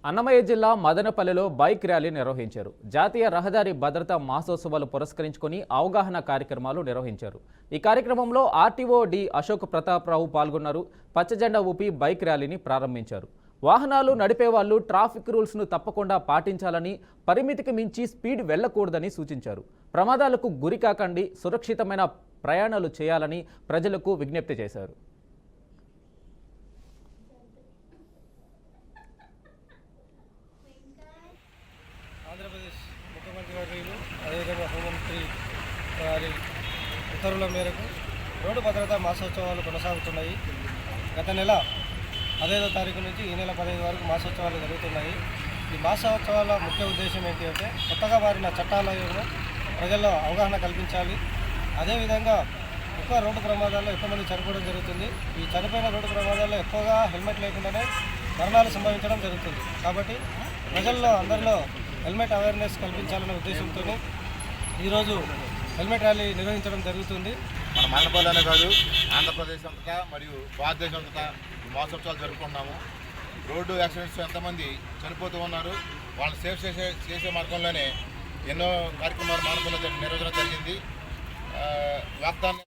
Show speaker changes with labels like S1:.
S1: అన్నమయ్య జిల్లా మదనపల్లిలో bike rally నిర్వహించారు. జాతీయ రహదారి భద్రతా మాసోత్సవాలు పురస్కరించుకొని అవగాహన కార్యక్రమాలు నిర్వహించారు. ఈ కార్యక్రమంలో ఆర్టీఓ డి అశోక్ ప్రతాపరావు పాల్గొన్నారు. పచ్చజెండా ఊపి బైక్ ర్యాలీని ప్రారంభించారు. వాహనాలు నడిపేవాళ్లు ట్రాఫిక్ రూల్స్ను తప్పకుండా పాటించాలని, పరిమితికి మించి స్పీడ్ వెళ్లకూడదని సూచించారు. ప్రమాదాలకు గురికాకండి, సురక్షితమైన ప్రయాణాలు చేయాలని ప్రజలకు విజ్ఞప్తి చేశారు.
S2: ఆంధ్రప్రదేశ్ ముఖ్యమంత్రి వర్యులు అదేవిధంగా హోంమంత్రి వారి ఉత్తర్వుల మేరకు రోడ్డు భద్రతా మాసోత్సవాలు కొనసాగుతున్నాయి. గత నెల 15వ తారీఖు నుంచి ఈ నెల 15 వరకు మాసోత్సవాలు జరుగుతున్నాయి. ఈ మాసోత్సవాల ముఖ్య ఉద్దేశం ఏంటి అంటే కొత్తగా మారిన చట్టాలను ప్రజల్లో అవగాహన కల్పించాలి. అదేవిధంగా ఎక్కువ రోడ్డు ప్రమాదాల్లో ఎక్కువ మంది చనిపోవడం జరుగుతుంది. ఈ చనిపోయిన రోడ్డు ప్రమాదాల్లో ఎక్కువగా హెల్మెట్ లేకుండానే మరణాలు సంభవించడం జరుగుతుంది. కాబట్టి ప్రజల్లో అందరిలో హెల్మెట్ అవేర్నెస్ కల్పించాలనే ఉద్దేశంతో ఈరోజు హెల్మెట్ ర్యాలీ నిర్వహించడం జరుగుతుంది.
S3: మన మదనపల్లిలోనే కాదు, ఆంధ్రప్రదేశ్ అంతటా మరియు భారతదేశం అంతటా మహోత్సవాలు జరుపుకుంటున్నాము. రోడ్డు యాక్సిడెంట్స్ ఎంతమంది చనిపోతూ ఉన్నారు, వాళ్ళని సేఫ్ చేసే మార్గంలోనే ఎన్నో కార్యక్రమాలు మదనపల్లిలో నిర్వహించడం జరిగింది. వాగ్దానం